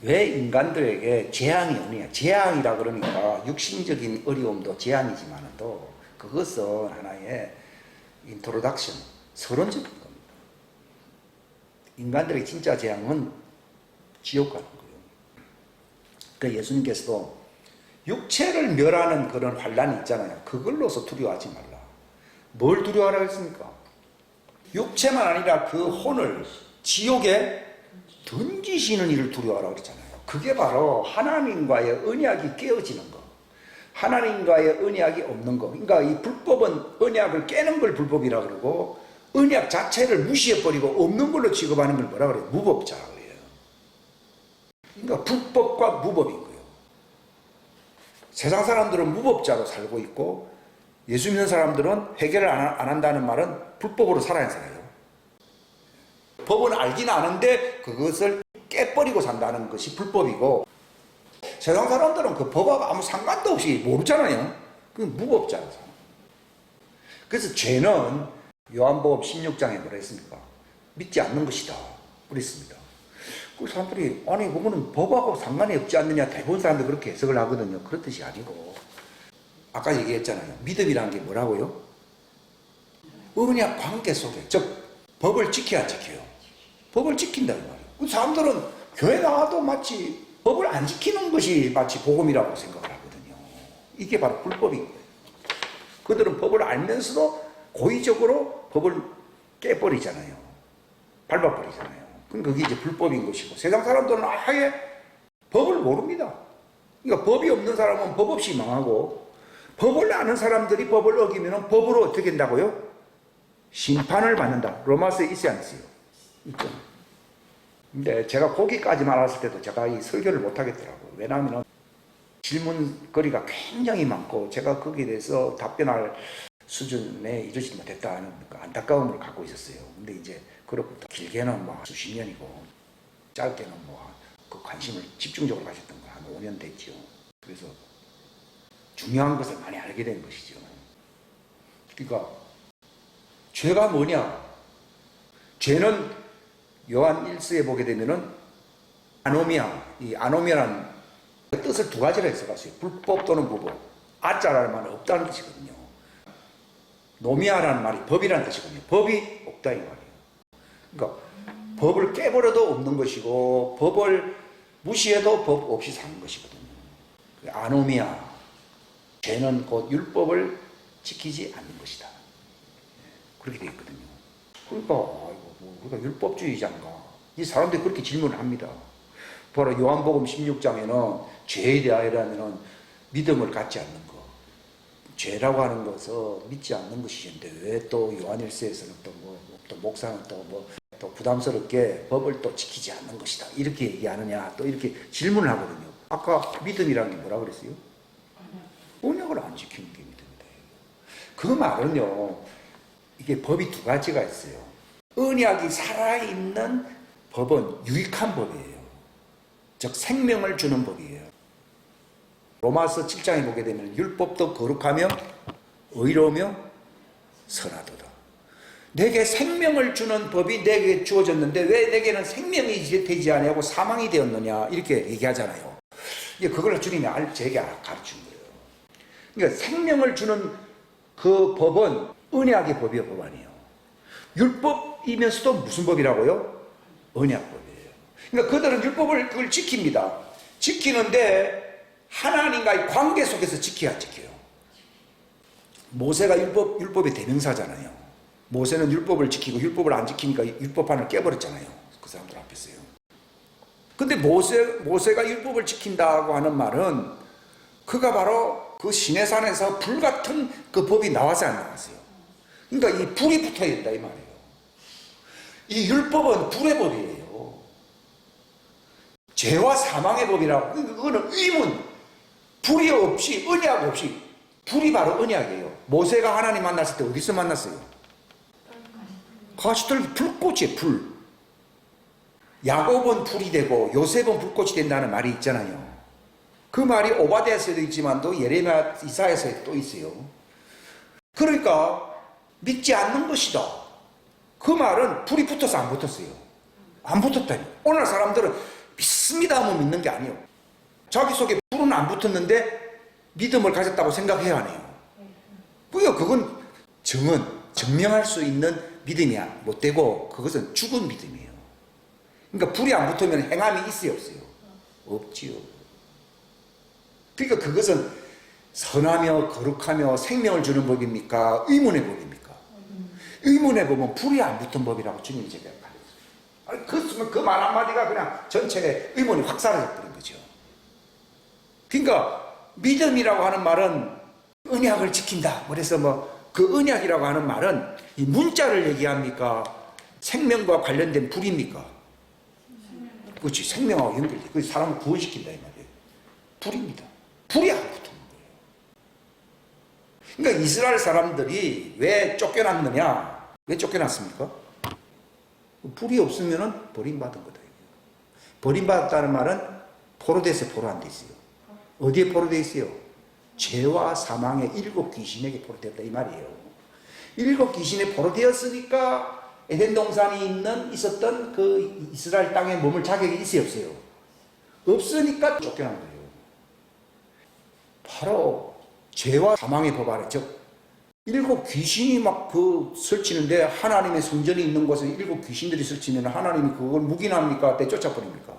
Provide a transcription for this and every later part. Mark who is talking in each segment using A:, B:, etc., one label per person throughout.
A: 왜 인간들에게 재앙이 오느냐. 재앙이라 그러니까 육신적인 어려움도 재앙이지만도 그것은 하나의 인트로덕션, 서론적인 겁니다. 인간들의 진짜 재앙은 지옥 가는 거예요. 그 예수님께서도 육체를 멸하는 그런 환란이 있잖아요. 그걸로서 두려워하지 말라. 뭘 두려워하라고 했습니까? 육체만 아니라 그 혼을 지옥에 던지시는 일을 두려워하라고 그랬잖아요. 그게 바로 하나님과의 언약이 깨어지는 거. 하나님과의 언약이 없는 거. 그러니까 이 불법은 언약을 깨는 걸 불법이라 그러고 언약 자체를 무시해버리고 없는 걸로 취급하는 걸 뭐라 그래요? 무법자 그래요. 그러니까 불법과 무법인 거예요. 세상 사람들은 무법자로 살고 있고 예수 믿는 사람들은 회개를 안 한다는 말은 불법으로 살아야 살아요. 법은 알긴 아는데 그것을 깨버리고 산다는 것이 불법이고 세상 사람들은 그 법하고 아무 상관도 없이 모르잖아요. 그건 무법자로 살아요. 그래서 죄는 요한복음 16장에 뭐라 했습니까? 믿지 않는 것이다 그랬습니다. 그 사람들이 아니 그거는 법하고 상관이 없지 않느냐 대부분 사람들 그렇게 해석을 하거든요. 그런 뜻이 아니고 아까 얘기했잖아요. 믿음이라는 게 뭐라고요? 언약 관계 속에 즉 법을 지켜야 지켜요. 법을 지킨다 이 말이에요. 그 사람들은 교회 나와도 마치 법을 안 지키는 것이 마치 복음이라고 생각을 하거든요. 이게 바로 불법인 거예요. 그들은 법을 알면서도 고의적으로 법을 깨버리잖아요. 밟아버리잖아요. 그럼 그게 이제 불법인 것이고 세상 사람들은 아예 법을 모릅니다. 그러니까 법이 없는 사람은 법 없이 망하고 법을 아는 사람들이 법을 어기면 법으로 어떻게 된다고요? 심판을 받는다. 로마서에 있어야 안 있어요? 있죠. 근데 제가 거기까지만 알았을 때도 제가 이 설교를 못 하겠더라고요. 왜냐하면 질문거리가 굉장히 많고 제가 거기에 대해서 답변할 수준에 이르지 못했다는 안타까움을 갖고 있었어요. 근데 이제 그로부터 길게는 뭐 수십 년이고 짧게는 뭐 그 관심을 집중적으로 가졌던 거 한 5년 됐죠. 그래서 중요한 것을 많이 알게 된 것이죠. 그러니까 죄가 뭐냐? 죄는 요한 1서에 보게 되면은 아노미아, 이 아노미아라는 뜻을 두 가지로 해석했어요. 불법 또는 무법. 아자라는 말은 없다는 뜻이거든요. 노미아라는 말이 법이라는 뜻이거든요. 법이 없다 이 말이에요. 그러니까 법을 깨버려도 없는 것이고 법을 무시해도 법 없이 사는 것이거든요. 아노미아, 죄는 곧 율법을 지키지 않는 것이다. 그렇게 되어 있거든요. 그러니까 우리가 율법주의자인가? 이 사람들이 그렇게 질문을 합니다. 바로 요한복음 16장에는 죄에 대하여라면 믿음을 갖지 않는 것. 죄라고 하는 것은 믿지 않는 것이신데 왜 또 요한일서에서는 또 목사는 또 부담스럽게 법을 또 지키지 않는 것이다. 이렇게 얘기하느냐. 또 이렇게 질문을 하거든요. 아까 믿음이라는 게 뭐라 그랬어요? 언약을 안 지키는 게 믿음이다. 그 말은요. 이게 법이 두 가지가 있어요. 언약이 살아있는 법은 유익한 법이에요. 즉 생명을 주는 법이에요. 로마서 7장에 보게 되면 율법도 거룩하며 의로우며 선하도다. 내게 생명을 주는 법이 내게 주어졌는데 왜 내게는 생명이 되지 아니하고 사망이 되었느냐 이렇게 얘기하잖아요. 이제 그걸 주님이 제게 가르친 거예요. 그러니까 생명을 주는 그 법은 언약의 법이요, 법 아니에요. 율법이면서도 무슨 법이라고요? 언약법이에요. 그러니까 그들은 율법을 그걸 지킵니다. 지키는데 하나님과의 관계 속에서 지켜야 지켜요. 모세가 율법의 대명사잖아요. 모세는 율법을 지키고 율법을 안 지키니까 율법판을 깨버렸잖아요. 그 사람들 앞에서요. 근데 모세가 율법을 지킨다고 하는 말은 그가 바로 그 시내산에서 불같은 그 법이 나와서 안 나왔어요. 그러니까 이 불이 붙어야 된다 이 말이에요. 이 율법은 불의 법이에요. 죄와 사망의 법이라고. 그거는 의문. 불이 없이 언약 없이 불이 바로 언약이에요. 모세가 하나님 만났을 때 어디서 만났어요? 가시들 불꽃이에요. 불. 야곱은 불이 되고 요셉은 불꽃이 된다는 말이 있잖아요. 그 말이 오바댜서에도 있지만 또 예레미야 이사야서에 또 있어요. 그러니까 믿지 않는 것이다. 그 말은 불이 붙어서 안 붙었어요. 안 붙었다니. 오늘 사람들은 믿습니다 하면 믿는 게 아니에요. 자기 속에 불은 안 붙었는데 믿음을 가졌다고 생각해야 하네요. 그건 증명할 수 있는 믿음이 못 되고 그것은 죽은 믿음이에요. 그러니까 불이 안 붙으면 행함이 있어요, 없어요? 없지요. 그러니까 그것은 선하며 거룩하며 생명을 주는 법입니까? 의문의 법입니까? 의문의 법은 불이 안 붙은 법이라고 주님이 제가 가르쳤어요. 그 말 한마디가 그냥 전체에 의문이 확 사라져버린 거죠. 그러니까 믿음이라고 하는 말은 언약을 지킨다. 그래서 그 언약이라고 하는 말은 이 문자를 얘기합니까? 생명과 관련된 불입니까? 그렇지. 생명하고 연결돼. 그 사람을 구원시킨다 이 말이에요. 불입니다. 불이 안 붙은 거예요. 그러니까 이스라엘 사람들이 왜 쫓겨났느냐? 왜 쫓겨났습니까? 불이 없으면 버림받은 거다. 버림받았다는 말은 포로돼서 포로 안 돼 있어요. 어디에 포로돼 있어요? 죄와 사망의 7 귀신에게 포로되었다 이 말이에요. 7 귀신에 포로되었으니까 에덴 동산이 있었던 그 이스라엘 땅에 머물 자격이 있어요, 없어요? 없으니까 쫓겨난 거예요. 바로 죄와 사망의 법 아래, 즉 7 귀신이 막 설치는데 하나님의 성전이 있는 곳에 7 귀신들이 설치면 하나님이 그걸 묵인합니까? 내쫓아버립니까?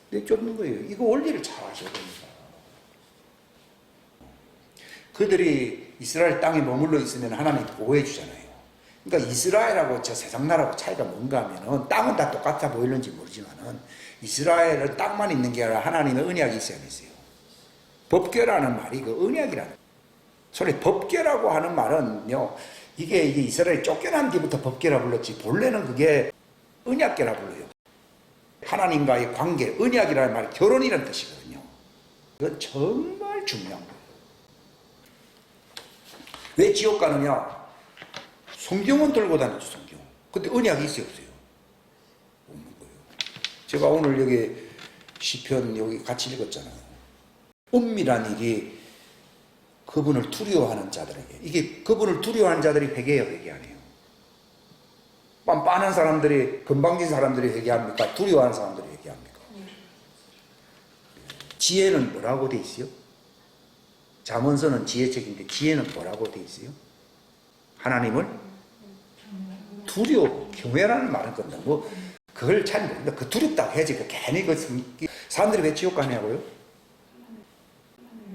A: 내쫓는 거예요. 이거 원리를 잘 아셔야 됩니다. 그들이 이스라엘 땅에 머물러 있으면 하나님이 보호해 주잖아요. 그러니까 이스라엘하고 저 세상 나라하고 차이가 뭔가 하면은 땅은 다 똑같아 보이는지 모르지만은 이스라엘은 땅만 있는 게 아니라 하나님의 언약이 있어야 했어요. 법궤라는 말이 그 언약이라는. 소리 법궤라고 하는 말은요, 이게 이스라엘이 쫓겨난 뒤부터 법궤라 불렀지, 본래는 그게 언약궤라 불러요. 하나님과의 관계, 언약이라는 말이 결혼이라는 뜻이거든요. 그건 정말 중요한 거예요. 왜 지옥 가느냐? 성경은 들고 다녔죠, 성경. 근데 언약이 있어요, 없어요? 없는 거예요. 제가 오늘 여기 시편 여기 같이 읽었잖아요. 은밀한 일이 그분을 두려워하는 자들에게, 이게 그분을 두려워하는 자들이 회개해요, 회개 안 해요? 빤빤한 사람들이, 건방진 사람들이 회개합니까? 두려워하는 사람들이 회개합니까? 지혜는 뭐라고 돼 있어요? 잠언서는 지혜책인데 지혜는 뭐라고 돼 있어요? 하나님을 두려워, 경외라는 말은 건데 그걸 잘 모른다. 그 두렵다고 해야지. 그 괜히 사람들이 왜 지옥 가냐고요?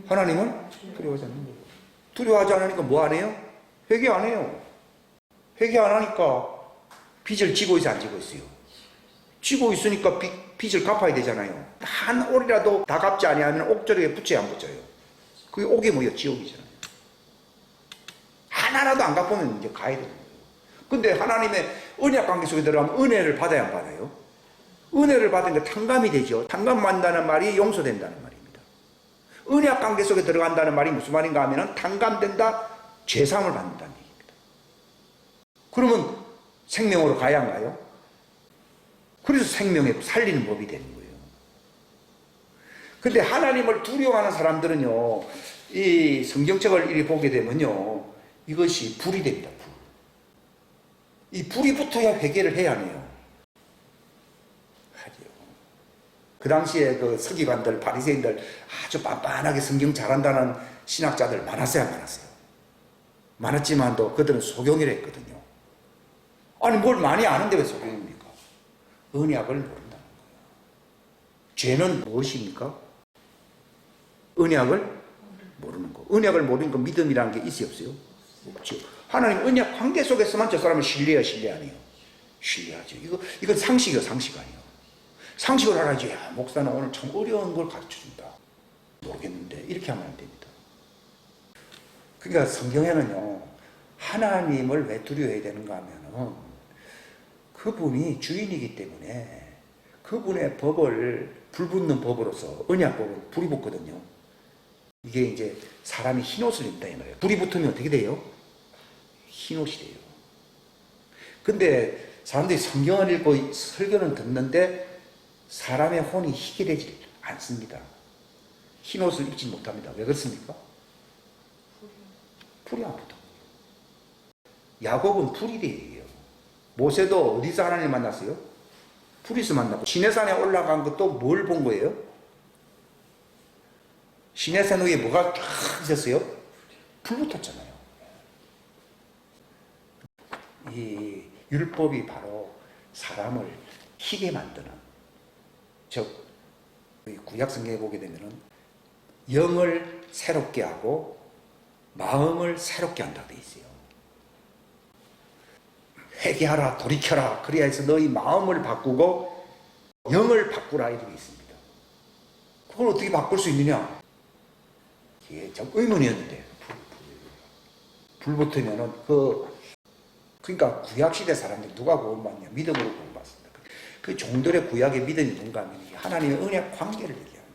A: 하나님을 두려워하지 않는 거예요. 두려워하지 않으니까 뭐 안 해요? 회개 안 해요. 회개 안 하니까 빚을 지고 있어요, 안 지고 있어요? 지고 있으니까 빚을 갚아야 되잖아요. 한 올이라도 다 갚지 아니하면 옥절에 붙여야 안 붙여요. 그게 옥이 뭐예요? 지옥이잖아요. 하나라도 안 갚으면 이제 가야 되는 거예요. 근데 하나님의 언약 관계 속에 들어가면 은혜를 받아야 안 받아요? 은혜를 받으니까 탕감이 되죠. 탕감받는다는 말이 용서된다는 말입니다. 언약 관계 속에 들어간다는 말이 무슨 말인가 하면 탕감된다, 죄사함을 받는다는 얘기입니다. 그러면 생명으로 가야 한가요? 그래서 생명에 살리는 법이 되는 거예요. 근데 하나님을 두려워하는 사람들은요, 이 성경책을 이리 보게 되면요, 이것이 불이 됩니다, 불. 이 불이 붙어야 회개를 해야 해요. 그 당시에 그 서기관들, 바리새인들 아주 빤빤하게 성경 잘한다는 신학자들 많았어요, 안 많았어요? 많았지만도 그들은 소경이라 했거든요. 아니, 뭘 많이 아는데 왜 소경입니까? 언약을 모른다는 거예요. 죄는 무엇입니까? 언약을 모르는 거. 언약을 모르는 거 믿음이라는 게 있어요, 없어요? 없죠. 하나님 언약 관계 속에서만 저 사람을 신뢰해요, 신뢰 안 해요? 신뢰하죠. 이건 상식이요, 상식 아니에요. 상식을 알아야지. 야, 목사는 오늘 참 어려운 걸 가르쳐준다. 모르겠는데 이렇게 하면 안 됩니다. 그러니까 성경에는요, 하나님을 왜 두려워해야 되는가 하면은 그분이 주인이기 때문에 그분의 법을, 불붙는 법으로서, 언약법은 불이 붙거든요. 이게 이제 사람이 흰옷을 입는다 이 말이에요. 불이 붙으면 어떻게 돼요? 흰옷이 돼요. 근데 사람들이 성경을 읽고 설교는 듣는데 사람의 혼이 희게 되지 않습니다. 흰옷을 입지 못합니다. 왜 그렇습니까? 불이 안 붙어. 야곱은 불이 돼요. 모세도 어디서 하나님 만났어요? 불이 만나고 시내산에 올라간 것도 뭘 본 거예요? 시내산 위에 뭐가 쫙 있었어요? 불 붙었잖아요. 이 율법이 바로 사람을 희게 만드는, 즉 구약 성경에 보게 되면은 영을 새롭게 하고 마음을 새롭게 한다고 되어 있어요. 회개하라, 돌이켜라, 그래야 해서 너희 마음을 바꾸고 영을 바꾸라 이렇게 있습니다. 그걸 어떻게 바꿀 수 있느냐? 이게 좀 의문이었는데 불 붙으면은 그러니까 구약시대 사람들 누가 구원받냐? 믿음으로 구원받습니다. 그 종들의 구약의 믿음이 뭔가 하면 하나님의 은혜 관계를 얘기하는 거예요.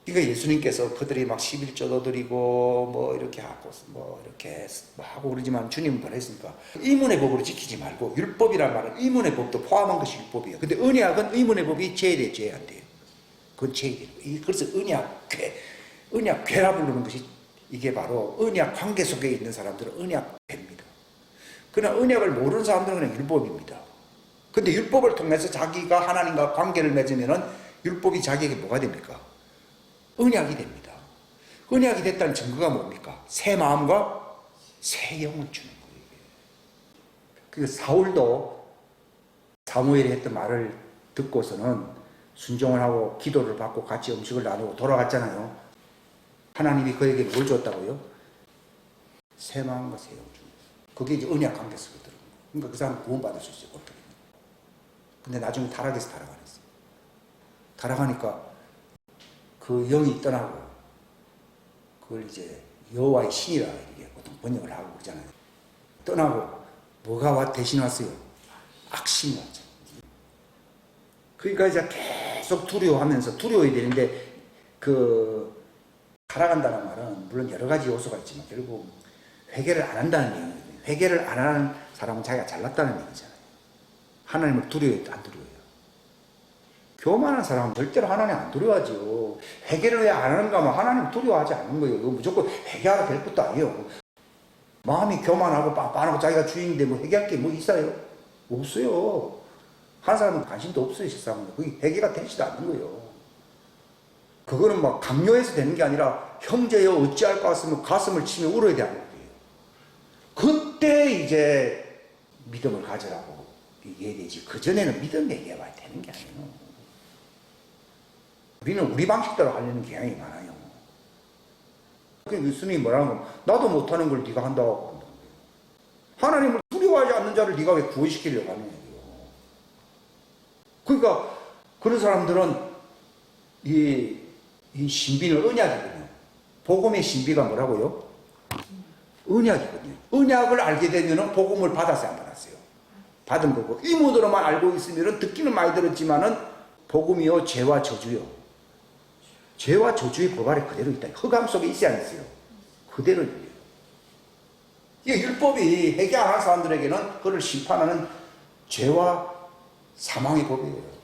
A: 그러니까 예수님께서 그들이 막 11조도 드리고 뭐 이렇게 하고 뭐 이렇게 하고 그러지만 주님은 뭐랬습니까? 의문의 법으로 지키지 말고, 율법이란 말은 의문의 법도 포함한 것이 율법이에요. 근데 언약은 의문의 법이 제일에 제한돼요. 그건 제일이에요. 그래서 언약궤라 부르는 것이 이게 바로 언약 관계 속에 있는 사람들은 언약궤입니다. 그러나 언약을 모르는 사람들은 그냥 율법입니다. 근데 율법을 통해서 자기가 하나님과 관계를 맺으면은 율법이 자기에게 뭐가 됩니까? 언약이 됩니다. 언약이 됐다는 증거가 뭡니까? 새 마음과 새 영을 주는 거예요. 그 사울도 사무엘이 했던 말을 듣고서는 순종을 하고 기도를 받고 같이 음식을 나누고 돌아갔잖아요. 하나님이 그에게 뭘 줬다고요? 새 마음과 새 영을 주는 거예요. 그게 이제 언약 관계 속에 들어간 거예요. 그러니까 그 사람은 구원받을 수 있어요. 어떻게. 근데 나중에 타락해서 타락하랬어요. 타락하니까 그 영이 떠나고 그걸 이제 여호와의 신이라 이렇게 보통 번역을 하고 그러잖아요. 떠나고 뭐가 대신 왔어요? 악신이 왔죠. 그러니까 이제 계속 두려워하면서 두려워야 되는데 타락한다는 말은 물론 여러 가지 요소가 있지만 결국 회개를 안 한다는 얘기예요. 회개를 안 하는 사람은 자기가 잘났다는 얘기잖아요. 하나님을 두려워해요, 안 두려워해요? 교만한 사람은 절대로 하나님 안 두려워하죠. 회개를 왜 안 하는가 하면 하나님 두려워하지 않는 거예요. 무조건 회개하라 될 것도 아니에요. 마음이 교만하고 빤빤하고 자기가 주인인데 뭐 회개할 게 뭐 있어요? 없어요. 한 사람은 관심도 없어요, 세상은. 그게 회개가 되지도 않는 거예요. 그거는 막 강요해서 되는 게 아니라 형제여 어찌할 것 같으면 가슴을 치며 울어야 되는 거예요. 그때 이제 믿음을 가져라고 얘기해야 되지. 그전에는 믿음 얘기해봐야 되는 게 아니에요. 우리는 우리 방식대로 하려는 경향이 많아요. 그 예수님이 뭐라는 건 나도 못하는 걸 네가 한다고 한다는 거예요. 하나님을 두려워하지 않는 자를 네가 왜 구원시키려고 하는 거예요. 그러니까 그런 사람들은 이 신비는 언약이거든요. 복음의 신비가 뭐라고요? 언약이거든요. 언약을 알게 되면 복음을 받았어요, 안 받았어요? 받은 거고, 이문으로만 알고 있으면 듣기는 많이 들었지만은 복음이요 죄와 저주요. 죄와 저주의 법 아래 그대로 있다. 흑암 속에 있어야 안 있어요? 그대로 있어요. 이게 율법이 회개 안 한 사람들에게는 그를 심판하는 죄와 사망의 법이에요.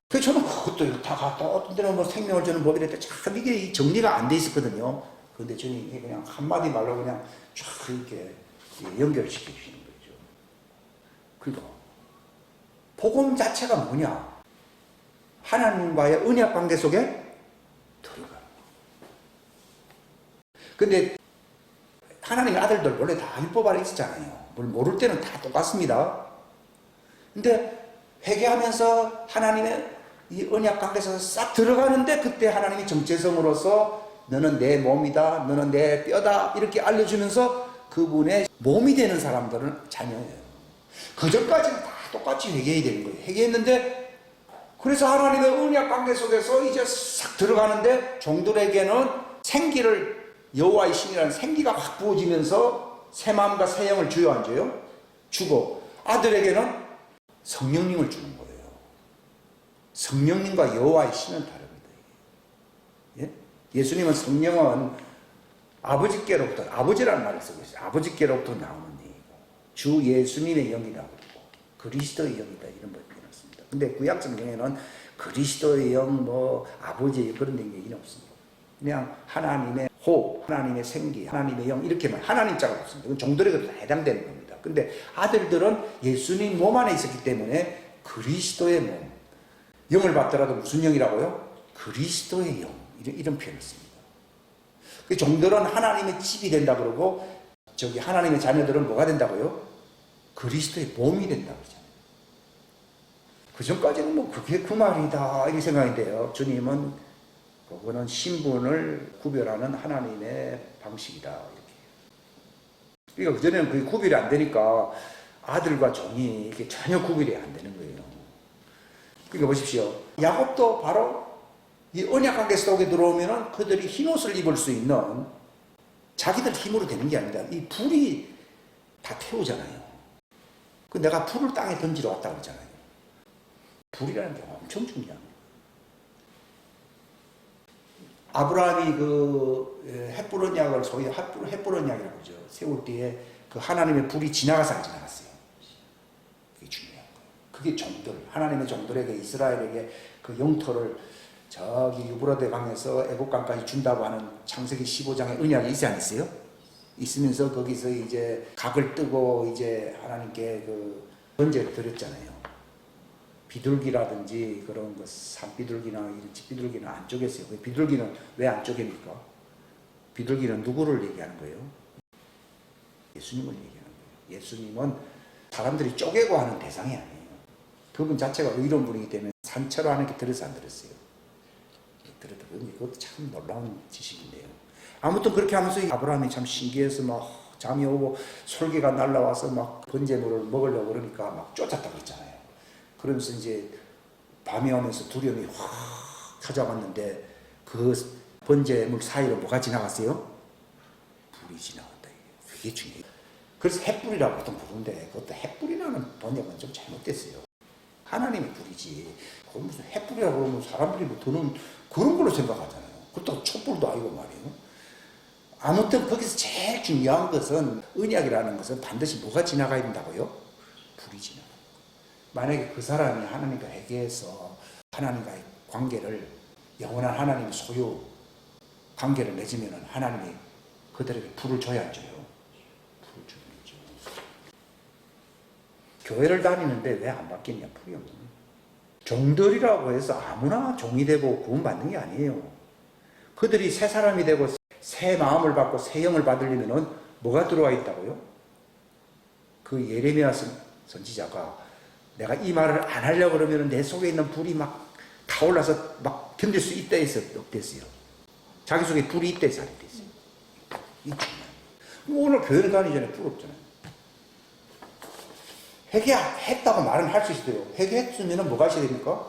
A: 그래서 저는 그것도 다 갖다 어떤 데는 뭐 생명을 주는 법이랬대. 참 이게 정리가 안 돼 있었거든요. 그런데 저는 이게 그냥 한마디 말로 그냥 쫙 이렇게 연결시켜 주시는 거죠. 그러니까 복음 자체가 뭐냐? 하나님과의 언약 관계 속에 들어가는 거예요. 근데 하나님의 아들들 원래 다 율법 아래 있었잖아요. 모를 때는 다 똑같습니다. 근데 회개하면서 하나님의 이 언약 관계에서 싹 들어가는데 그때 하나님이 정체성으로서 너는 내 몸이다, 너는 내 뼈다 이렇게 알려주면서 그분의 몸이 되는 사람들은 자녀예요. 그전까지는 다 똑같이 회개해야 되는 거예요. 회개했는데 그래서 하나님의 언약 관계 속에서 이제 싹 들어가는데 종들에게는 생기를 여호와의 신이라는 생기가 확 부어지면서 새 마음과 새 영을 주여 안 줘요? 주고 아들에게는 성령님을 주는 거예요. 성령님과 여호와의 신은 다릅니다. 예? 예수님은 성령은 아버지께로부터, 아버지라는 말을 쓰고 있어요. 아버지께로부터 나오는 얘기고 주 예수님의 영이라고 그러고 그리스도의 영이다 이런 걸 표현했습니다. 근데 구약 성경에는 그리스도의 영, 뭐 아버지의 그런 얘기는 없습니다. 그냥 하나님의 호, 하나님의 생기, 하나님의 영 이렇게만 하나님 자가 없습니다. 이건 종들에게도 해당되는 겁니다. 근데 아들들은 예수님 몸 안에 있었기 때문에 그리스도의 몸. 영을 받더라도 무슨 영이라고요? 그리스도의 영. 이런 표현을 씁니다. 그 종들은 하나님의 집이 된다 그러고 하나님의 자녀들은 뭐가 된다고요? 그리스도의 몸이 된다고 그러잖아요. 그 전까지는 뭐 그게 그 말이다 이렇게 생각인데요. 주님은 그거는 신분을 구별하는 하나님의 방식이다 이렇게. 그러니까 그전에는 그게 구별이 안 되니까 아들과 종이 이게 전혀 구별이 안 되는 거예요. 그러니까 보십시오. 야곱도 바로 이 언약 관계 속에 들어오면은 그들이 흰옷을 입을 수 있는 자기들 힘으로 되는 게 아니라 이 불이 다 태우잖아요. 그 내가 불을 땅에 던지러 왔다고 그러잖아요. 불이라는 게 엄청 중요합니다. 아브라함이 그 햇불 언약을 소위 햇불 언약이라고 그러죠. 세울 때에 그 하나님의 불이 지나가서 안 지나갔어요. 그게 중요한 거예요. 그게 종들, 하나님의 종들에게 이스라엘에게 그 영토를 저기 유브라데 강에서 애국강까지 준다고 하는 창세기 15장의 언약이 있지 않았어요? 있으면서 거기서 이제 각을 뜨고 이제 하나님께 그 번제를 드렸잖아요. 비둘기라든지 그런 거 산비둘기나 이런 집비둘기는 안 쪼갰어요. 비둘기는 왜 안 쪼갭니까? 비둘기는 누구를 얘기하는 거예요? 예수님을 얘기하는 거예요. 예수님은 사람들이 쪼개고 하는 대상이 아니에요. 그분 자체가 의로운 분이기 때문에 산처로 하는 게 들어서 안 들었어요. 들었다 보니 그것도 참 놀라운 지식인데요. 아무튼 그렇게 하면서 아브라함이 참 신기해서 막 잠이 오고 솔개가 날라와서 막 번제물을 먹으려고 그러니까 막 쫓았다고 했잖아요. 그러면서 이제 밤이 오면서 두려움이 확 찾아왔는데 그 번제물 사이로 뭐가 지나갔어요? 불이 지나갔다. 그게 중요해요. 그래서 햇불이라고 보통 부르는데 그것도 햇불이라는 번역은 좀 잘못됐어요. 하나님의 불이지. 그건 무슨 햇불이라고 그러면 사람들이 뭐 드는 그런 걸로 생각하잖아요. 그것도 촛불도 아니고 말이에요. 아무튼 거기서 제일 중요한 것은 언약이라는 것은 반드시 뭐가 지나가야 된다고요? 불이 지나가요. 만약에 그 사람이 하나님과 회개해서 하나님과의 관계를 영원한 하나님의 소유 관계를 맺으면 하나님이 그들에게 불을 줘야 안 줘요? 불을 주는 거죠. 교회를 다니는데 왜 안 바뀌냐? 불이 없는 거예요. 종들이라고 해서 아무나 종이 되고 구원받는 게 아니에요. 그들이 새 사람이 되고 새 마음을 받고 새 영을 받으려면 뭐가 들어와 있다고요? 그 예레미야 선지자가 내가 이 말을 안 하려고 그러면 내 속에 있는 불이 막 타올라서 막 견딜 수 있다 해서 없댔어요. 자기 속에 불이 있다 해서 안 됐어요. 이 중요해요. 오늘 교회를 다니기 전에 불 없잖아요. 회개했다고 말은 할 수 있어요. 회개했으면 뭐가 있어야 됩니까?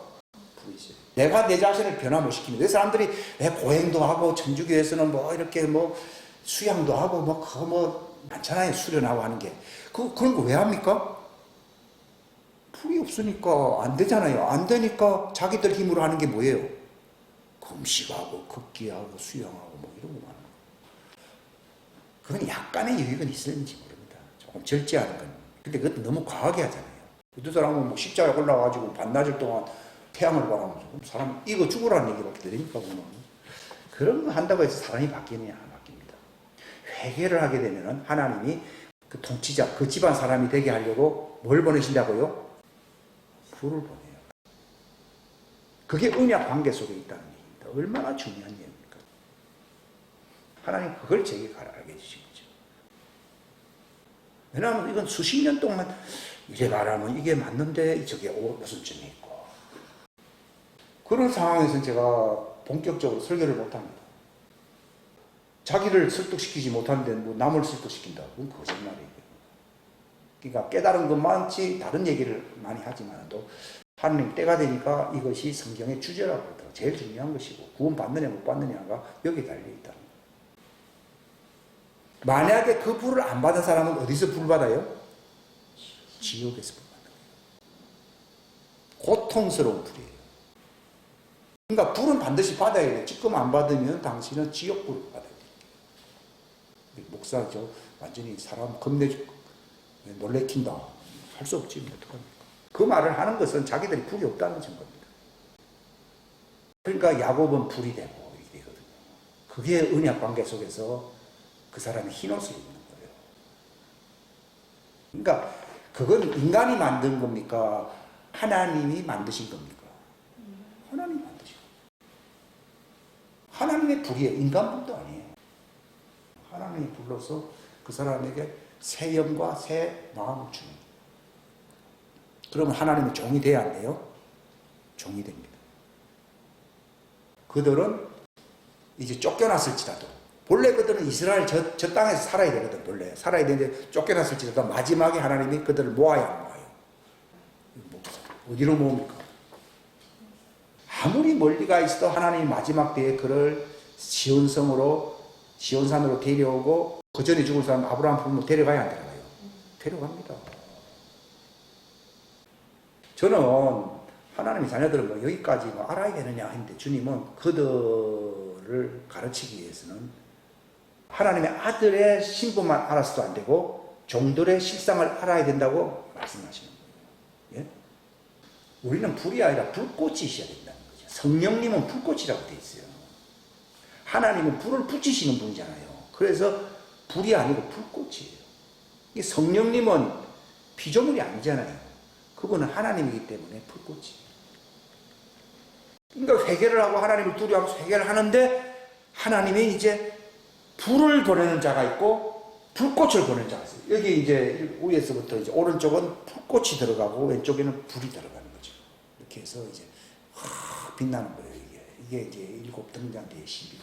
A: 불이 있어요. 내가 내 자신을 변화 못 시킵니다. 왜 사람들이 왜 고행도 하고 천주교에서는 뭐 이렇게 뭐 수양도 하고 뭐 그거 뭐 많잖아요. 수련하고 하는 게. 그런 거 왜 합니까? 불이 없으니까 안 되잖아요. 안 되니까 자기들 힘으로 하는 게 뭐예요? 금식하고 걷기하고 수양하고 뭐 이런 거 하는 거. 그건 약간의 유익은 있을지 모릅니다. 조금 절제하는 건. 근데 그것도 너무 과하게 하잖아요. 어떤 사람은 뭐 십자가에 올라가가지고 반나절 동안 태양을 바라보면서 사람 이거 죽으라는 얘기밖에 들으니까 보면 그런 거 한다고 해서 사람이 바뀌느냐? 안 바뀝니다. 회개를 하게 되면 하나님이 그 통치자, 그 집안 사람이 되게 하려고 뭘 보내신다고요? 불을 보내요. 그게 언약 관계 속에 있다는 얘기입니다. 얼마나 중요한 얘기입니까? 하나님 그걸 제게 알게 해주신 거죠. 왜냐하면 이건 수십 년 동안 이래 말하면 이게 맞는데 저게 무슨 점이 있고 그런 상황에서 제가 본격적으로 설교를 못합니다. 자기를 설득시키지 못하는데 뭐 남을 설득시킨다. 그건 거짓말이에요. 그러니까 깨달은 것만치 다른 얘기를 많이 하지만도 하나님 때가 되니까 이것이 성경의 주제라고 그러더라고요. 제일 중요한 것이고 구원 받느냐 못 받느냐가 여기에 달려있다. 만약에 그 불을 안 받은 사람은 어디서 불 받아요? 지옥에서 불 받는 거예요. 고통스러운 불이에요. 그러니까 불은 반드시 받아야 돼요. 지금 안 받으면 당신은 지옥불을 받아야 돼요. 목사죠. 완전히 사람 놀래킨다. 할 수 없지. 어떡합니까? 그 말을 하는 것은 자기들이 불이 없다는 증거입니다. 그러니까 야곱은 불이 되고 이렇게 되거든요. 그게 언약 관계 속에서 그 사람이 흰옷을 입는 거예요. 그러니까 그건 인간이 만든 겁니까? 하나님이 만드신 겁니까? 하나님이 만드신 겁니다. 하나님의 불이에요. 인간 불도 아니에요. 하나님이 불러서 그 사람에게 새 영과 새 마음을 주는 거예요. 그러면 하나님의 종이 돼야 안 돼요? 종이 됩니다. 그들은 이제 쫓겨났을지라도, 본래 그들은 이스라엘 저 땅에서 살아야 되거든. 본래 살아야 되는데 쫓겨났을지라도 마지막에 하나님이 그들을 모아야 안 모아요? 어디로 모읍니까? 아무리 멀리 가 있어도 하나님이 마지막 때에 그를 시온산으로 데려오고, 그 전에 죽을 사람 아브라함 부모 데려가야 안 데려가요? 데려갑니다. 저는 하나님의 자녀들은 뭐 여기까지 뭐 알아야 되느냐 했는데, 주님은 그들을 가르치기 위해서는 하나님의 아들의 신분만 알아서도 안 되고 종들의 실상을 알아야 된다고 말씀하시는 거예요. 예? 우리는 불이 아니라 불꽃이 있어야 된다는 거죠. 성령님은 불꽃이라고 되어 있어요. 하나님은 불을 붙이시는 분이잖아요. 그래서 불이 아니고 불꽃이에요. 이 성령님은 피조물이 아니잖아요. 그분은 하나님이기 때문에 불꽃이에요. 그러니까 회개를 하고 하나님을 두려워하면서 회개를 하는데, 하나님이 이제 불을 보내는 자가 있고 불꽃을 보내는 자가 있어요. 여기 이제 위에서부터 이제 오른쪽은 불꽃이 들어가고 왼쪽에는 불이 들어가는 거죠. 이렇게 해서 이제 빛나는 거예요. 이게 이제 7 등잔대의 신비.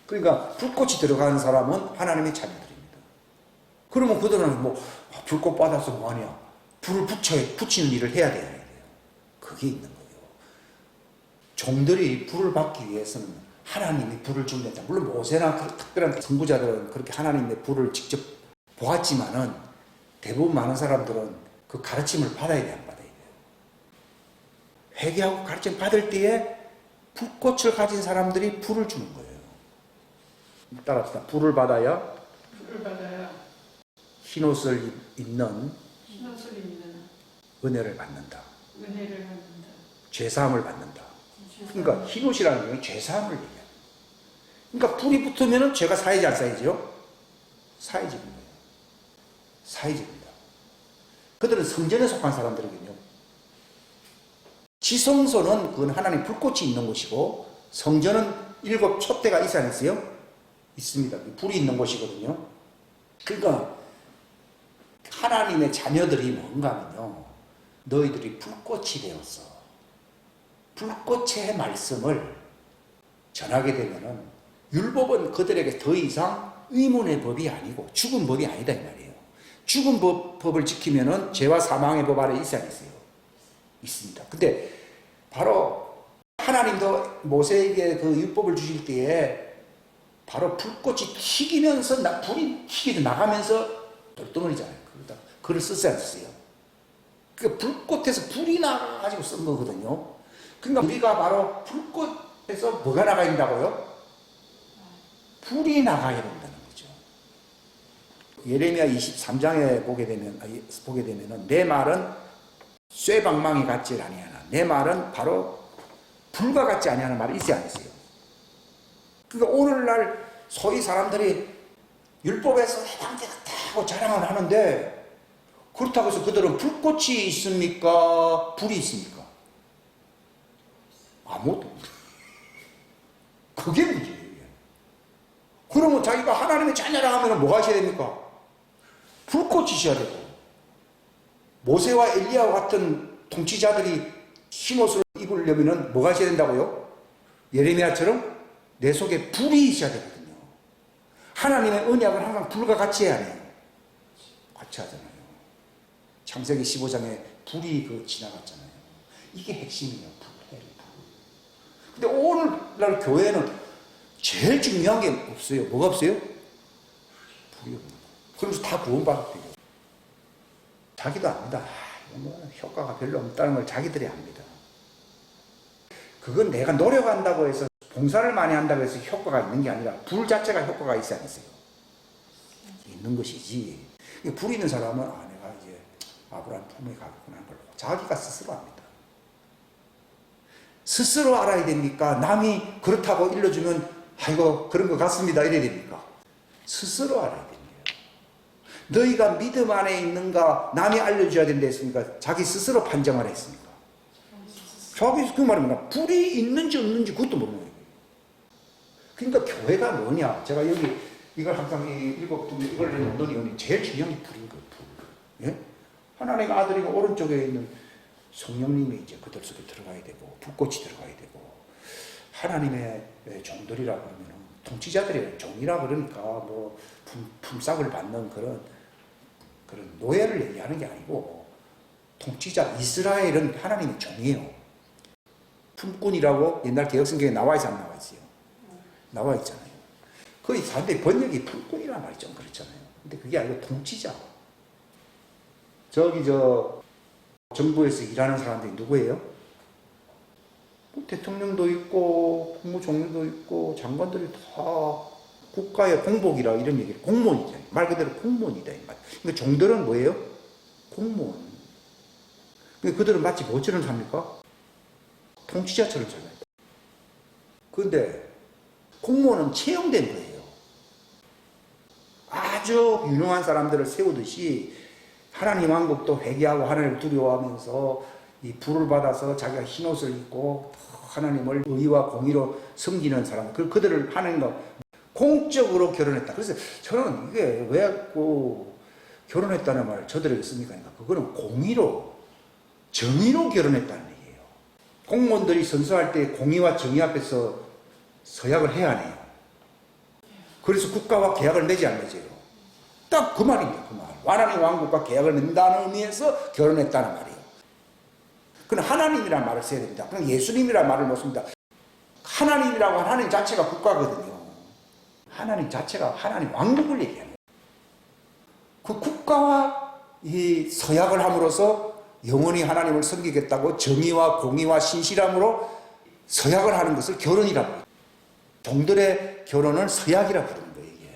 A: 그러니까 불꽃이 들어가는 사람은 하나님의 자녀들입니다. 그러면 그들은 뭐 불꽃 받아서 뭐하냐, 불을 붙이는 일을 해야 돼요. 그게 있는 거예요. 종들이 불을 받기 위해서는 하나님이 불을 준다. 물론 모세나 특별한 선구자들은 그렇게 하나님의 불을 직접 보았지만은, 대부분 많은 사람들은 그 가르침을 받아야 돼, 안 받아야 돼요? 회개하고 가르침 받을 때에 불꽃을 가진 사람들이 불을 주는 거예요. 따라합시다. 불을 받아야 흰옷을 입는 은혜를 받는다. 죄사함을 받는다. 그러니까 흰옷이라는 게 죄사함을 얘기해요. 그러니까 불이 붙으면 죄가 사야지 안 사야지요? 사야지는 거예요. 사야지입니다. 그들은 성전에 속한 사람들이거든요. 지성소는 그건 하나님 불꽃이 있는 곳이고, 성전은 7 촛대가 있어야 안 있어요? 있습니다. 불이 있는 곳이거든요. 그러니까 하나님의 자녀들이 뭔가 하면요, 너희들이 불꽃이 되었어. 불꽃의 말씀을 전하게 되면은, 율법은 그들에게 더 이상 의문의 법이 아니고 죽은 법이 아니다 이 말이에요. 죽은 법을 지키면은 죄와 사망의 법 아래 있어야 있어요. 있습니다. 근데 바로 하나님도 모세에게 그 율법을 주실 때에 바로 불꽃이 튀기면서 불이 튀기도 나가면서 돌덩어리잖아요. 그러다 글을 쓰지 않았어요. 그 불꽃에서 불이 나가지고 쓴 거거든요. 그러니까 우리가 바로 불꽃에서 뭐가 나가야 된다고요? 불이 나가야 된다는 거죠. 예레미야 23장에 보게 되면은 내 말은 쇠방망이 같지 아니하나, 내 말은 바로 불과 같지 아니하는 말이 있어야 안 있어요. 그러니까 오늘날 소위 사람들이 율법에서 해당되었다고 자랑을 하는데, 그렇다고 해서 그들은 불꽃이 있습니까? 불이 있습니까? 아무것도 없어요. 그게 문제예요. 그러면 자기가 하나님의 자녀라 하면 뭐가 있어야 됩니까? 불꽃이 있어야 되고, 모세와 엘리야와 같은 통치자들이 흰옷을 입으려면 뭐가 있어야 된다고요? 예레미야처럼 내 속에 불이 있어야 되거든요. 하나님의 언약은 항상 불과 같이 해야 해요. 같이 하잖아요. 창세기 15장에 불이 지나갔잖아요. 이게 핵심이에요. 불. 근데 오늘날 교회는 제일 중요한 게 없어요. 뭐가 없어요? 불이 없는 거예요. 그러면서 다 구원받았대요. 자기도 압니다. 뭐 효과가 별로 없다는 걸 자기들이 압니다. 그건 내가 노력한다고 해서, 봉사를 많이 한다고 해서 효과가 있는 게 아니라 불 자체가 효과가 있어야 안 있어요. 있는 것이지. 불 있는 사람은 내가 이제 아브라함 품에 가겠구나 하는 걸 자기가 스스로 압니다. 스스로 알아야 됩니까? 남이 그렇다고 일러주면 아이고 그런 것 같습니다 이래야 됩니까? 스스로 알아야 됩니다. 너희가 믿음 안에 있는가 남이 알려줘야 된다 했습니까? 자기 스스로 판정을 했습니까? 자기 그 말입니다. 불이 있는지 없는지 그것도 모르는 거예요. 그러니까 교회가 뭐냐? 제가 여기 이걸 항상 일곱 이걸 놓으니 제일 중요한 게 불인 거예요. 불. 예? 하나님의 아들이 오른쪽에 있는 성령님이 이제 그들 속에 들어가야 되고 불꽃이 들어가야 되고 하나님의 종들이라 그러면 통치자들이 종이라 그러니까 뭐 품삯을 받는 그런 노예를 얘기하는 게 아니고 통치자 이스라엘은 하나님의 종이에요. 품꾼이라고 옛날 개혁성경에 나와 있어 안 나와 있어요? 나와 있잖아요. 거의 사람들이 번역이 품꾼이라는 말이 좀 그렇잖아요. 근데 그게 아니고 통치자. 저기 정부에서 일하는 사람들이 누구예요? 뭐 대통령도 있고 국무총리도 있고 장관들이 다 국가의 공복이라 이런 얘기를 공무원이잖아요. 말 그대로 공무원이다 이 말. 그러니까 종들은 뭐예요? 공무원. 그러니까 그들은 마치 뭐처럼 삽니까? 통치자처럼 살아요. 그런데 공무원은 채용된 거예요. 아주 유능한 사람들을 세우듯이 하나님 왕국도 회개하고 하나님을 두려워하면서 이 불을 받아서 자기가 흰옷을 입고 하나님을 의와 공의로 섬기는 사람들, 그들을 하나님과 공적으로 결혼했다. 그래서 저는 이게 왜 결혼했다는 말을 저들에게 씁니까? 그러니까 그거는 공의로, 정의로 결혼했다는 얘기예요. 공무원들이 선서할 때 공의와 정의 앞에서 서약을 해야 하네요. 그래서 국가와 계약을 맺지 안 맺어요. 딱 그 말입니다. 그 말. 하나님 왕국과 계약을 맺는다는 의미에서 결혼했다는 말이에요. 그건 하나님이라는 말을 써야 됩니다. 그럼 예수님이라는 말을 못 씁니다. 하나님이라고 하나님 자체가 국가거든요. 하나님 자체가 하나님 왕국을 얘기하는 거예요. 그 국가와 이 서약을 함으로써 영원히 하나님을 섬기겠다고 정의와 공의와 신실함으로 서약을 하는 것을 결혼이라고 해요. 종들의 결혼을 서약이라고 부르는 거예요. 이게.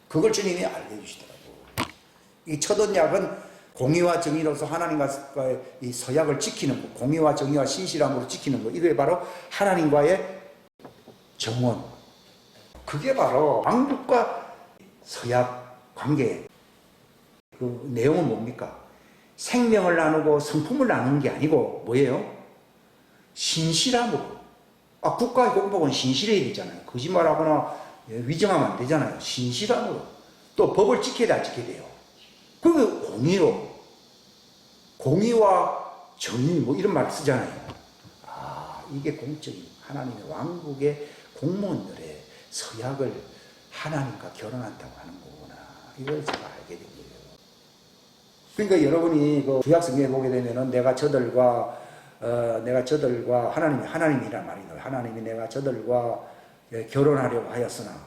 A: 그걸 주님이 알려주시더라고요. 이 첫 언약은 공의와 정의로서 하나님과의 이 서약을 지키는 것, 공의와 정의와 신실함으로 지키는 것, 이게 바로 하나님과의 정원. 그게 바로 왕국과 서약 관계. 그 내용은 뭡니까? 생명을 나누고 성품을 나누는 게 아니고 뭐예요? 신실함으로. 국가의 공복은 신실해야 되잖아요. 거짓말하거나 위정하면 안 되잖아요. 신실함으로. 또 법을 지켜야 돼, 안 지켜야 돼요? 그게 공의로. 공의와 정의 뭐 이런 말을 쓰잖아요. 이게 공적인 하나님의 왕국의 공무원들의 서약을 하나님과 결혼한다고 하는 거구나. 이걸 제가 알게 된 거예요. 그러니까 여러분이 그 구약성경에 보게 되면은 내가 저들과 하나님이란 말이에요. 하나님이 내가 저들과 결혼하려고 하였으나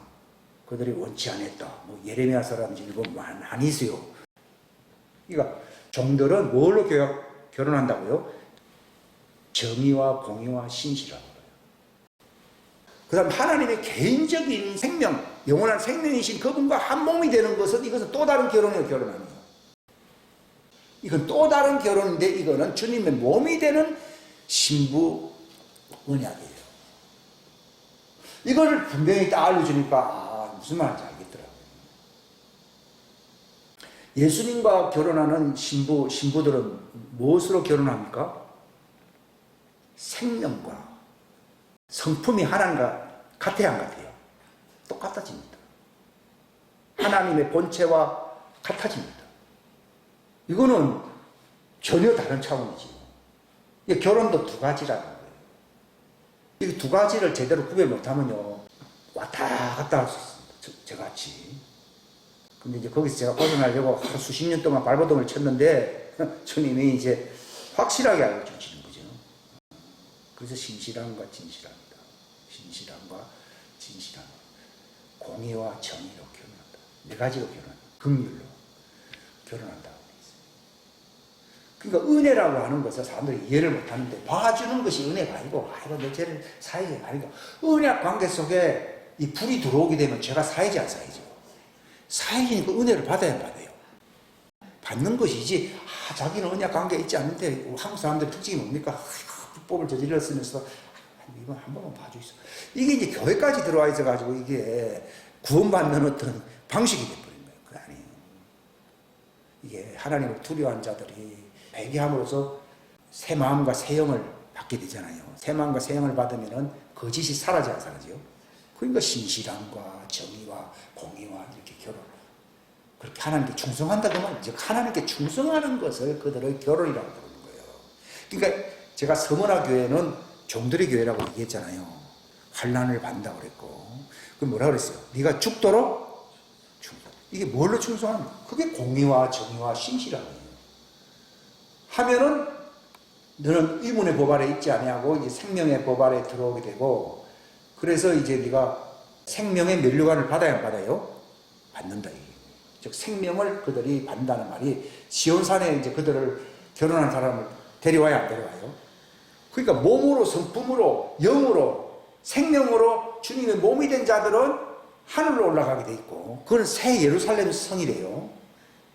A: 그들이 원치 않았다. 뭐 예레미야서라든지 일본 많이 있어요. 그러니까 종들은 뭘로 결혼한다고요? 정의와 공의와 신실함으로요. 그 다음 하나님의 개인적인 생명, 영원한 생명이신 그분과 한 몸이 되는 것은 이것은 또 다른 결혼이에요. 결혼하는 거. 이건 또 다른 결혼인데 이거는 주님의 몸이 되는 신부 언약이에요. 이걸 분명히 딱 알려주니까 무슨 말인지 알겠더라고요. 예수님과 결혼하는 신부들은 무엇으로 결혼합니까? 생명과 성품이 하나님과 같아야 안 같아요? 똑같아집니다. 하나님의 본체와 같아집니다. 이거는 전혀 다른 차원이지. 결혼도 두 가지라는 거예요. 이 두 가지를 제대로 구별 못하면요, 왔다 갔다 할 수 있습니다. 저같이. 근데 이제 거기서 제가 벗어나려고 수십 년 동안 발버둥을 쳤는데, 주님이 이제 확실하게 알려주시는 거죠. 그래서 신실함과 진실함이다. 신실함과 진실함. 공의와 정의로 결혼한다. 네 가지로 결혼한다. 긍휼로 결혼한다. 그러니까 은혜라고 하는 것을 사람들이 이해를 못하는데 봐주는 것이 은혜가 아니고 너 쟤를 사회자 아니고 은혜 관계 속에 이 불이 들어오게 되면 제가 사회자 안 사회죠. 사회자니까 은혜를 받아야 받아요. 받는 것이지 자기는 은혜 관계에 있지 않는데 한국 사람들 특징이 뭡니까? 불법을 저질렀으면서 이건 한 번만 봐줘 있어. 이게 이제 교회까지 들어와 있어가지고 이게 구원받는 어떤 방식이 돼버린 거예요. 그게 아니에요. 이게 하나님을 두려워하는 자들이 회개함으로써 새 마음과 새 영을 받게 되잖아요. 새 마음과 새 영을 받으면은 거짓이 사라지죠. 그러니까 신실함과 정의와 공의와 이렇게 결혼. 그렇게 하나님께 충성한다고 하면 즉 하나님께 충성하는 것을 그들의 결혼이라고 부르는 거예요. 그러니까 제가 서머나 교회는 종들의 교회라고 얘기했잖아요. 환난을 받는다고 그랬고. 그럼 뭐라 그랬어요? 네가 죽도록 충성. 이게 뭘로 충성하는 거예요? 그게 공의와 정의와 신실함이에요. 하면은 너는 의문의 법 아래 있지 아니하고 이제 생명의 법 아래 들어오게 되고, 그래서 이제 네가 생명의 면류관을 받아야 안 받아요? 받는다. 즉 생명을 그들이 받는다는 말이 시온산에 이제 그들을 결혼한 사람을 데려와야 안 데려와요? 그러니까 몸으로 성품으로 영으로 생명으로 주님의 몸이 된 자들은 하늘로 올라가게 돼 있고, 그건 새 예루살렘 성이래요.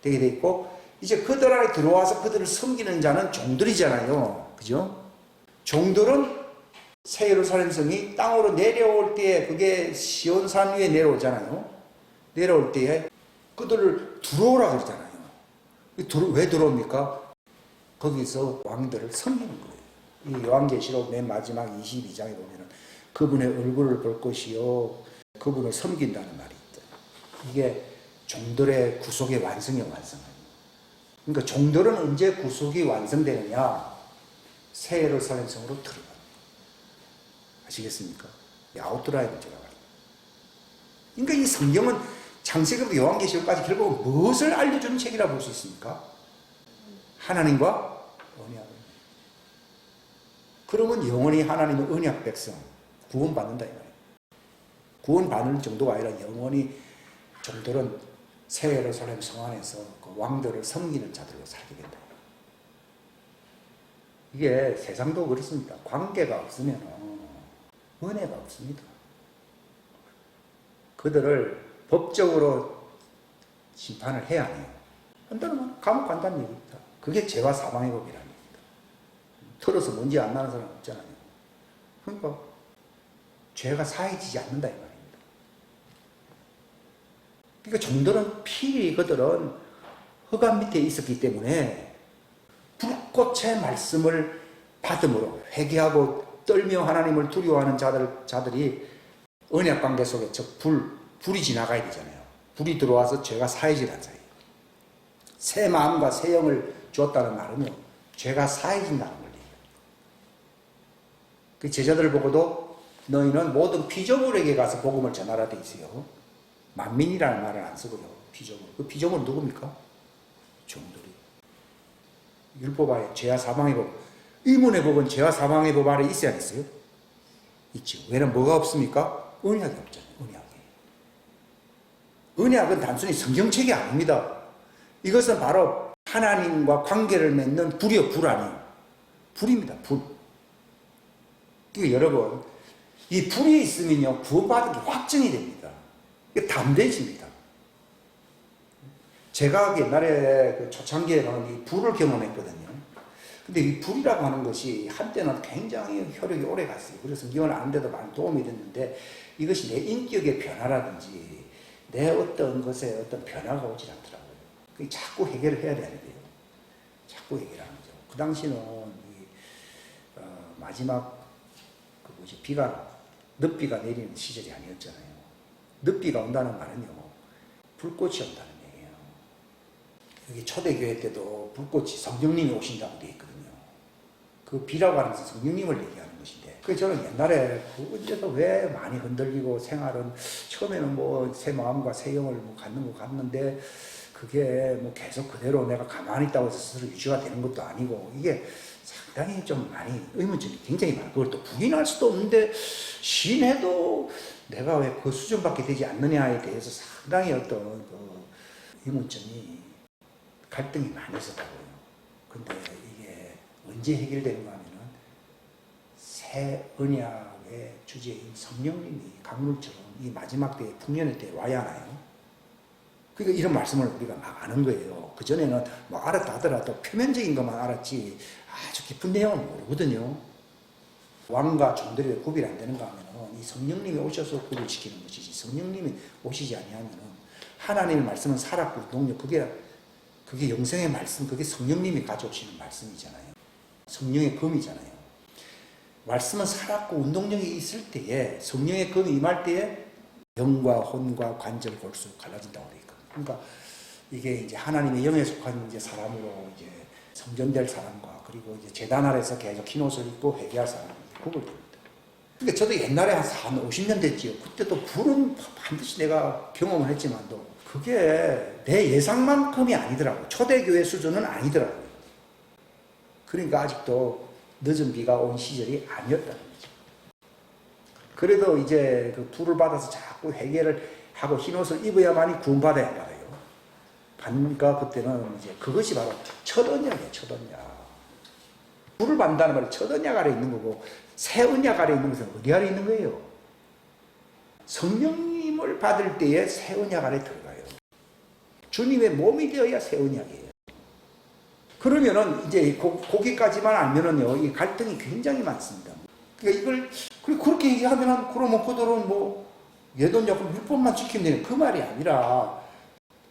A: 되게 돼 있고, 이제 그들 안에 들어와서 그들을 섬기는 자는 종들이잖아요. 그죠? 종들은 새 예루살렘 성이 땅으로 내려올 때에 그게 시온산 위에 내려오잖아요. 내려올 때에 그들을 들어오라 그러잖아요. 왜 들어옵니까? 거기서 왕들을 섬기는 거예요. 이 요한계시록 맨 마지막 22장에 보면은 그분의 얼굴을 볼 것이요 그분을 섬긴다는 말이 있다. 이게 종들의 구속의 완성이에요. 그러니까 종들은 언제 구속이 완성되느냐? 새 예루살렘 성으로 들어갑니다. 아시겠습니까? 아웃라인 문제가 말이에요. 그러니까 이 성경은 창세기부터 요한계시록까지 결국 무엇을 알려주는 책이라 볼 수 있습니까? 하나님과 언약. 그러면 영원히 하나님의 언약 백성 구원받는다 이 말이에요. 구원받는 정도가 아니라 영원히 종들은 새 예루살렘 성 안에서 그 왕들을 섬기는 자들로 살게 된다. 이게 세상도 그렇습니다. 관계가 없으면 은혜가 없습니다. 그들을 법적으로 심판을 해야 해요. 한다면 감옥 간다는 얘기입니다. 그게 죄와 사망의 법이라는 얘기입니다. 틀어서 문제 안 나는 사람 없잖아요. 그러니까 죄가 사해지지 않는다 이 말입니다. 그러니까 종들은 필히 그들은 흑암 밑에 있었기 때문에 불꽃의 말씀을 받음으로 회개하고 떨며 하나님을 두려워하는 자들이 언약 관계 속에 불이 지나가야 되잖아요. 불이 들어와서 죄가 사해지는 사이에요. 새 마음과 새 영을 주었다는 말은요, 죄가 사해진다는 거예요. 그 제자들 보고도 너희는 모든 피조물에게 가서 복음을 전하라 돼 있어요. 만민이라는 말을 안 쓰고요. 피조물. 그 피조물은 누굽니까? 종들이. 율법 아래 죄와 사망의 법. 의문의 법은 죄와 사망의 법 아래 있어야 했어요? 있죠. 왜냐면 뭐가 없습니까? 언약이 없잖아요. 언약은 단순히 성경책이 아닙니다. 이것은 바로 하나님과 관계를 맺는 불이요, 불 아니에요. 불입니다, 불. 그러니까 여러분, 이 불이 있으면요, 구원받은 게 확증이 됩니다. 이게 담대해집니다. 제가 옛날에 그 초창기에는 이 불을 경험했거든요. 근데 이 불이라고 하는 것이 한때는 굉장히 효력이 오래 갔어요. 그래서 미원을 아는데도 많이 도움이 됐는데 이것이 내 인격의 변화라든지 내 어떤 것에 어떤 변화가 오질 않더라고요. 그게 자꾸 해결을 해야 되는 거예요. 자꾸 해결하는 거죠. 그 당시는 마지막 늦비가 내리는 시절이 아니었잖아요. 늦비가 온다는 말은요, 불꽃이 온다는 얘기예요. 여기 초대교회 때도 불꽃이 성령님이 오신다고 되어 있거든요. 그 비라고 하는 것은 성령님을 얘기하는 것인데, 그 저는 옛날에 언제도 왜 많이 흔들리고 생활은 처음에는 뭐 새 마음과 새 영을 뭐 갖는 거 같는데 그게 뭐 계속 그대로 내가 가만히 있다고 해서 스스로 유지가 되는 것도 아니고 이게 상당히 좀 많이 의문점이 굉장히 많고 그걸 또 부인할 수도 없는데 신해도 내가 왜 그 수준밖에 되지 않느냐에 대해서 상당히 어떤 그 의문점이 갈등이 많이 있었다고요. 근데 이게 언제 해결되는가 하면은 새 언약의 주제인 성령님이 강물처럼 이 마지막 때에 풍년의 때에 와야 하나요? 그러니까 이런 말씀을 우리가 막 아는 거예요. 그전에는 뭐 알았다 하더라도 표면적인 것만 알았지 아주 깊은 내용은 모르거든요. 왕과 종들이 구별이 안 되는가 하면은 이 성령님이 오셔서 구별시키는 것이지 성령님이 오시지 아니하면은 하나님의 말씀은 살았고 능력 그게 그게 영생의 말씀, 그게 성령님이 가져오시는 말씀이잖아요. 성령의 검이잖아요. 말씀은 살았고 운동력이 있을 때에, 성령의 검이 임할 때에 영과 혼과 관절, 골수 갈라진다고 되어 있거든요. 그러니까 이게 이제 하나님의 영에 속한 이제 사람으로 이제 성전될 사람과, 그리고 이제 제단 아래서 계속 흰 옷을 입고 회개할 사람이 구분됩니다. 그러니까 저도 옛날에 한 50년 됐지요. 그때도 불은 반드시 내가 경험을 했지만도 그게 내 예상만큼이 아니더라고요. 초대교회 수준은 아니더라고요. 그러니까 아직도 늦은 비가 온 시절이 아니었다는 거죠. 그래도 이제 그 불을 받아서 자꾸 회개를 하고 흰 옷을 입어야만이 구원받아야 받아요. 그러니까 그때는 이제 그것이 바로 첫 언약이에요. 첫 언약. 불을 받는다는 말은 첫 언약 아래 있는 거고, 새 언약 아래 있는 것은 어디 아래 있는 거예요? 성령님을 받을 때에 새 언약 아래 들어가요. 주님의 몸이 되어야 새 언약이에요. 그러면은 이제 거기까지만 알면은요, 이 갈등이 굉장히 많습니다. 그러니까 이걸 그렇게 얘기하면은 그러면 그들은 뭐 예돈약품 율법만 지키면 되는 그 말이 아니라,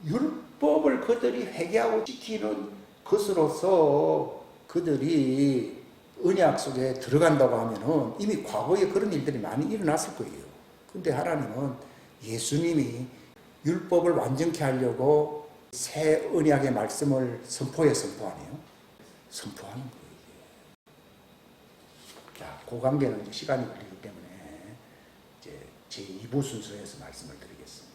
A: 율법을 그들이 회개하고 지키는 것으로서 그들이 언약 속에 들어간다고 하면은 이미 과거에 그런 일들이 많이 일어났을 거예요. 근데 하나님은 예수님이 율법을 완전케 하려고 새 언약의 말씀을 선포하네요. 선포하는 거예요. 자, 그 관계는 이제 시간이 걸리기 때문에 이제 제 2부 순서에서 말씀을 드리겠습니다.